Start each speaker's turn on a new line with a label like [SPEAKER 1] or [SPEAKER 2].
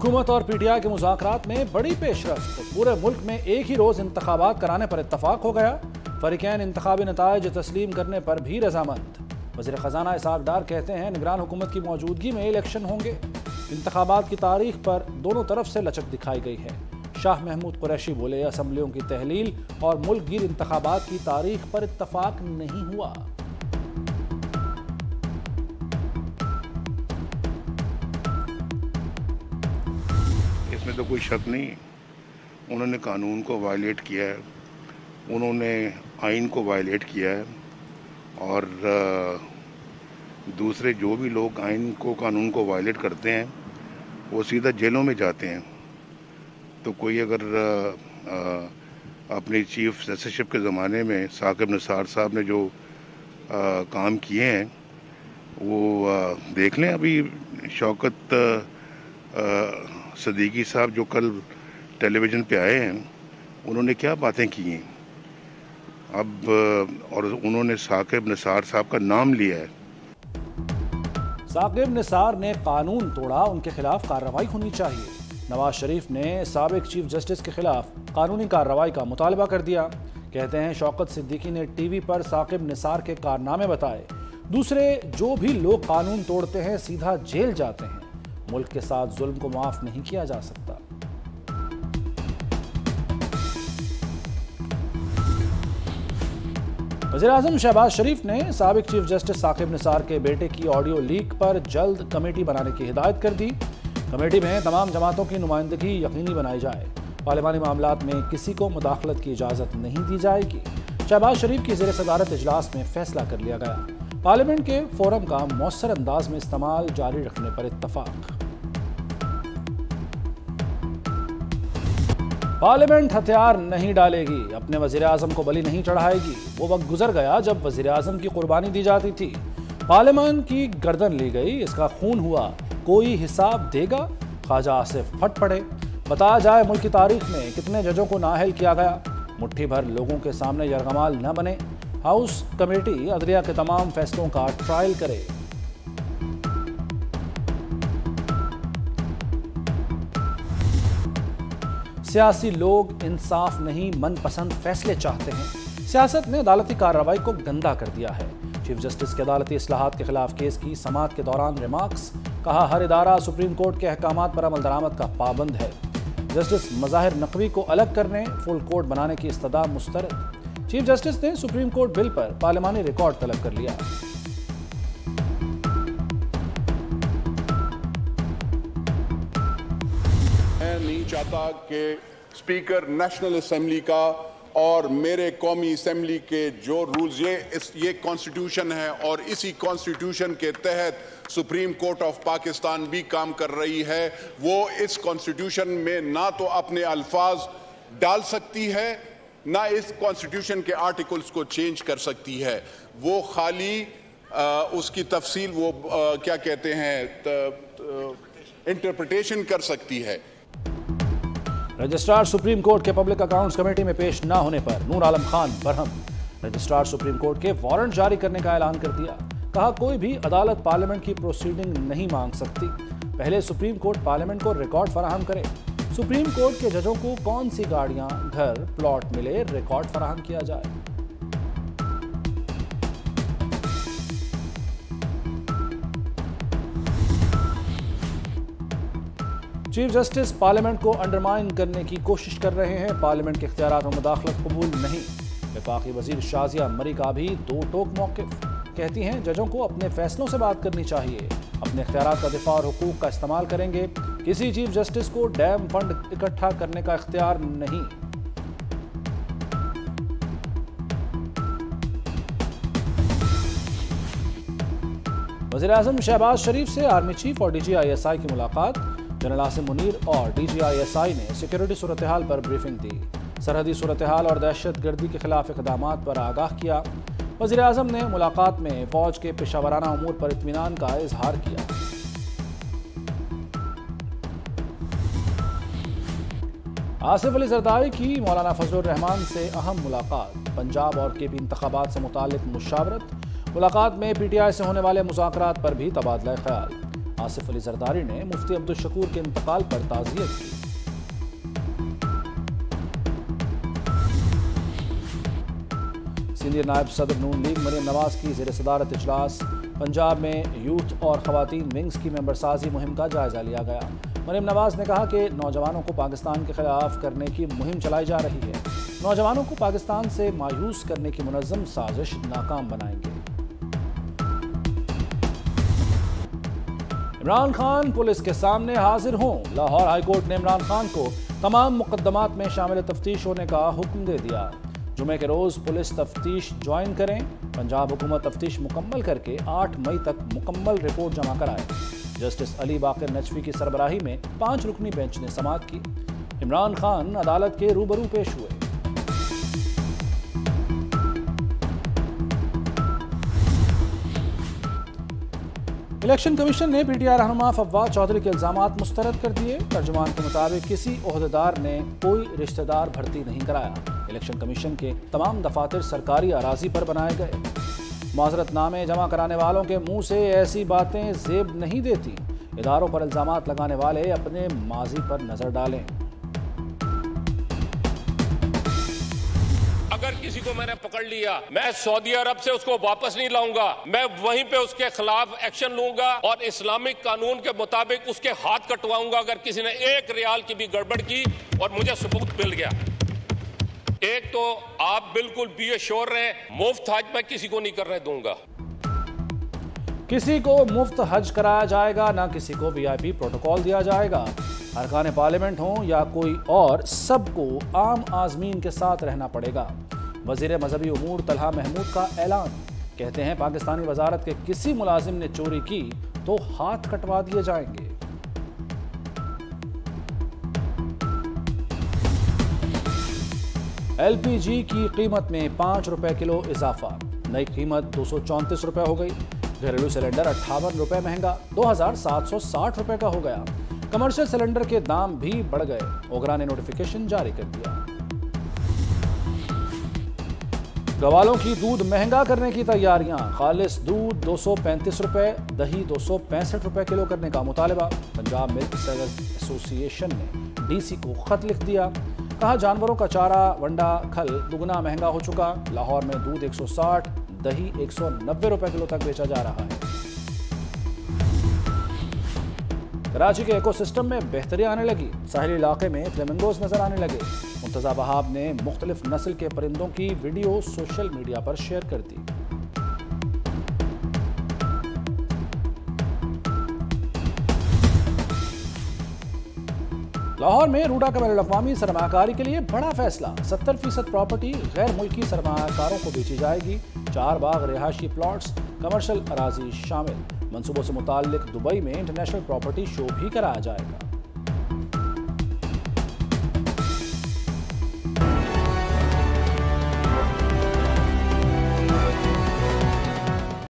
[SPEAKER 1] हुकूमत और पीटीआई के मुज़ाकरात में बड़ी पेशरफ्त। पूरे मुल्क में एक ही रोज़ इंतखाबात कराने पर इत्तफाक हो गया। फरीकैन इंतखाबी नताइज तस्लीम करने पर भी रजामंद। वज़ीर ख़जाना इसहाक डार कहते हैं निगरान हुकूमत की मौजूदगी में इलेक्शन होंगे। इंतखाबात की तारीख पर दोनों तरफ से लचक दिखाई गई है। शाह महमूद कुरैशी बोले असम्बलियों की तहलील और मुल्क गिर इंतखाबात की तारीख पर इत्तफाक नहीं हुआ।
[SPEAKER 2] इसमें तो कोई शक नहीं, उन्होंने कानून को वायलेट किया है, उन्होंने आइन को वायलेट किया है और दूसरे जो भी लोग आइन को कानून को वायलेट करते हैं वो सीधा जेलों में जाते हैं। तो कोई अगर अपनी चीफ जस्टिसशिप के ज़माने में साकिब निसार साहब ने जो काम किए हैं वो देख लें। अभी शौकत सदीकी साहब जो कल टेलीविज़न पे आए हैं उन्होंने क्या बातें की हैं अब, और उन्होंने साकिब निसार साहब का नाम लिया है।
[SPEAKER 1] साकिब निसार ने कानून तोड़ा, उनके खिलाफ कार्रवाई होनी चाहिए। नवाज शरीफ ने साबिक चीफ जस्टिस के खिलाफ कानूनी कार्रवाई का मुतालबा कर दिया। कहते हैं शौकत सिद्दीकी ने टीवी पर साकिब निसार के कारनामे बताए। दूसरे जो भी लोग कानून तोड़ते हैं सीधा जेल जाते हैं। मुल्क के साथ जुल्म को माफ नहीं किया जा सकता। वज़ीर-ए-आज़म शहबाज शरीफ ने साबिक चीफ जस्टिस साकिब निसार के बेटे की ऑडियो लीक पर जल्द कमेटी बनाने की हिदायत कर दी। कमेटी में तमाम जमातों की नुमाइंदगी यकीनी बनाई जाए। पार्लिमानी मामलात में किसी को मुदाखलत की इजाज़त नहीं दी जाएगी। शहबाज शरीफ की ज़ेर सदारत इजलास में फैसला कर लिया गया। पार्लियामेंट के फोरम का मौसर अंदाज में इस्तेमाल जारी रखने पर इत्तफाक। पार्लियामेंट हथियार नहीं डालेगी, अपने वज़ीर-ए-आज़म को बलि नहीं चढ़ाएगी। वो वक्त गुजर गया जब वज़ीर-ए-आज़म की कुर्बानी दी जाती थी। पार्लियामेंट की गर्दन ली गई, इसका खून हुआ, कोई हिसाब देगा? ख्वाजा आसिफ फट पड़े। बताया जाए मुल्क की तारीख में कितने जजों को नाअहल किया गया। मुट्ठी भर लोगों के सामने यरगमाल न बने। हाउस कमेटी अदलिया के तमाम फैसलों का ट्रायल करे। सियासी लोग इंसाफ नहीं मनपसंद फैसले चाहते हैं। सियासत ने अदालती कार्रवाई को गंदा कर दिया है। चीफ जस्टिस के अदालती इस्लाहात के खिलाफ केस की समाअत के दौरान रिमार्क्स। कहा हर इदारा सुप्रीम कोर्ट के अहकामात पर अमल दरामद का पाबंद है। जस्टिस मज़ाहिर नकवी को अलग करने, फुल कोर्ट बनाने की इस्तदा मुस्तरद। चीफ जस्टिस ने सुप्रीम कोर्ट बिल पर पार्लियामानी रिकॉर्ड तलब कर लिया।
[SPEAKER 3] मैं नहीं चाहता कि स्पीकर नेशनल असेंबली का और मेरे कौमी असेंबली के जो रूल्स, ये कॉन्स्टिट्यूशन है और इसी कॉन्स्टिट्यूशन के तहत सुप्रीम कोर्ट ऑफ पाकिस्तान भी काम कर रही है। वो इस कॉन्स्टिट्यूशन में ना तो अपने अल्फाज डाल सकती है ना इस कॉन्स्टिट्यूशन के आर्टिकल्स को चेंज कर सकती है। वो खाली उसकी तफसील वो क्या कहते हैं इंटरप्रिटेशन कर सकती है।
[SPEAKER 1] रजिस्ट्रार सुप्रीम कोर्ट के पब्लिक अकाउंट्स कमेटी में पेश न होने पर Noor Alam Khan Barham. Registrar supreme court के वारंट जारी करने का ऐलान कर दिया। कहा कोई भी अदालत पार्लियामेंट की प्रोसीडिंग नहीं मांग सकती, पहले सुप्रीम कोर्ट पार्लियामेंट को रिकॉर्ड फराहम करे। सुप्रीम कोर्ट के जजों को कौन सी गाड़ियां, घर, प्लॉट मिले, रिकॉर्ड फराहम किया जाए। चीफ जस्टिस पार्लियामेंट को अंडरमाइन करने की कोशिश कर रहे हैं। पार्लियामेंट के इख्तियारात में मुदाखलत कबूल नहीं। वफाकी वजीर शाजिया मरी का भी दो टोक मौक़िफ़। कहती हैं जजों को अपने फैसलों से बात करनी चाहिए, अपने इख्तियारात का दिफा और हुकूक का इस्तेमाल करेंगे। किसी चीफ जस्टिस को डैम फंड इकट्ठा करने का इख्तियार नहीं। वज़ीर-ए-आज़म शहबाज शरीफ से आर्मी चीफ और DGISI की मुलाकात। जनरल आसिम मुनीर और DGISI ने सिक्योरिटी सूरत हाल पर ब्रीफिंग दी। सरहदी सूरत हाल और दहशत गर्दी के खिलाफ इक़दामात पर आगाह किया। वज़ीर-ए-आज़म ने मुलाकात में फ़ौज के पेशावराना उमूर पर इत्मीनान का इजहार किया। आसिफ अली जरदारी की मौलाना फजलुर रहमान से अहम मुलाकात। पंजाब और KP इंतखाबात से मुताल्लिक मुशावरत। मुलाकात में PTI से होने वाले मुज़ाकरात पर भी तबादला ख्याल। आसिफ अली जरदारी ने मुफ्ती अब्दुल शकूर के इंतकाल पर ताज़ियत की। सीनियर नायब सदर नून लीग मरीम नवाज की ज़ेर सदारत इजलास। पंजाब में यूथ और खवातीन विंग्स की मेंबरसाजी मुहिम का जायजा लिया गया। मरीम नवाज ने कहा कि नौजवानों को पाकिस्तान के खिलाफ करने की मुहिम चलाई जा रही है। नौजवानों को पाकिस्तान से मायूस करने की मुनज़्ज़म साजिश नाकाम बनाएंगे। इमरान खान पुलिस के सामने हाजिर हों। लाहौर हाईकोर्ट ने इमरान खान को तमाम मुकदमात में शामिल तफ्तीश होने का हुक्म दे दिया। जुमे के रोज पुलिस तफ्तीश ज्वाइन करें। पंजाब हुकूमत तफ्तीश मुकम्मल करके 8 मई तक मुकम्मल रिपोर्ट जमा कराए। जस्टिस अली बाकर नजफी की सरबराही में 5 रुकनी बेंच ने समाअत की। इमरान खान अदालत के रूबरू पेश हुए। इलेक्शन कमीशन ने पीटीआई रहनुमा फवाद चौधरी के इल्जामात मुस्तरद कर दिए। तर्जुमान के मुताबिक किसी ओहदेदार ने कोई रिश्तेदार भर्ती नहीं कराया। इलेक्शन कमीशन के तमाम दफातर सरकारी अराजी पर बनाए गए। माजरतनामे जमा कराने वालों के मुंह से ऐसी बातें जेब नहीं देती। इदारों पर इल्जामात लगाने वाले अपने माजी पर नजर डालें।
[SPEAKER 4] अगर किसी को मैंने पकड़ लिया, मैं सऊदी अरब से उसको वापस नहीं लाऊंगा। मैं वहीं पे उसके खिलाफ एक्शन लूंगा और इस्लामिक कानून के मुताबिक उसके हाथ कटवाऊंगा अगर किसी ने 1 रियाल की भी गड़बड़ की और मुझे सबूत मिल गया। एक तो आप बिल्कुल बी एश्योर रहें, मुफ्त हज मैं किसी को नहीं करने दूंगा।
[SPEAKER 1] किसी को मुफ्त हज कराया जाएगा, ना किसी को वीआईपी प्रोटोकॉल दिया जाएगा। अरकान पार्लियामेंट हों या कोई और, सबको आम आजमीन के साथ रहना पड़ेगा। वजीर मजहबी उमूर तलहा महमूद का ऐलान। कहते हैं पाकिस्तानी वजारत के किसी मुलाजिम ने चोरी की तो हाथ कटवा दिए जाएंगे। एलपीजी की कीमत में 5 रुपए किलो इजाफा। नई कीमत 234 रुपए हो गई। घरेलू सिलेंडर 58 रुपए महंगा 2760 रुपए का हो गया। कमर्शियल सिलेंडर के दाम भी बढ़ गए। ओगरा ने नोटिफिकेशन जारी कर दिया। गवालों की दूध महंगा करने की तैयारियां। खालिस दूध 235 रुपए, दही 265 रुपए किलो करने का मुतालबा। पंजाब मिल्क सेलर्स एसोसिएशन ने डीसी को खत लिख दिया। कहा जानवरों का चारा, वंडा, खल दुगना महंगा हो चुका। लाहौर में दूध 160, दही 190 रुपए किलो तक बेचा जा रहा है। कराची के इकोसिस्टम में बेहतरी आने लगी। साहिली इलाके में फ्लेमिंगोज नजर आने लगे। मुर्तजा बहाब ने मुख्तलिफ नस्ल के परिंदों की वीडियो सोशल मीडिया पर शेयर कर दी। लाहौर में रूडा का बैनुल-अक़वामी सरमायाकारी के लिए बड़ा फैसला। 70% प्रॉपर्टी गैर मुल्की सरमायाकारों को बेची जाएगी। 4 बाग रिहायशी प्लॉट्स, कमर्शियल अराजी शामिल। मंसूबों से मुताल्लिक दुबई में इंटरनेशनल प्रॉपर्टी शो भी कराया जाएगा।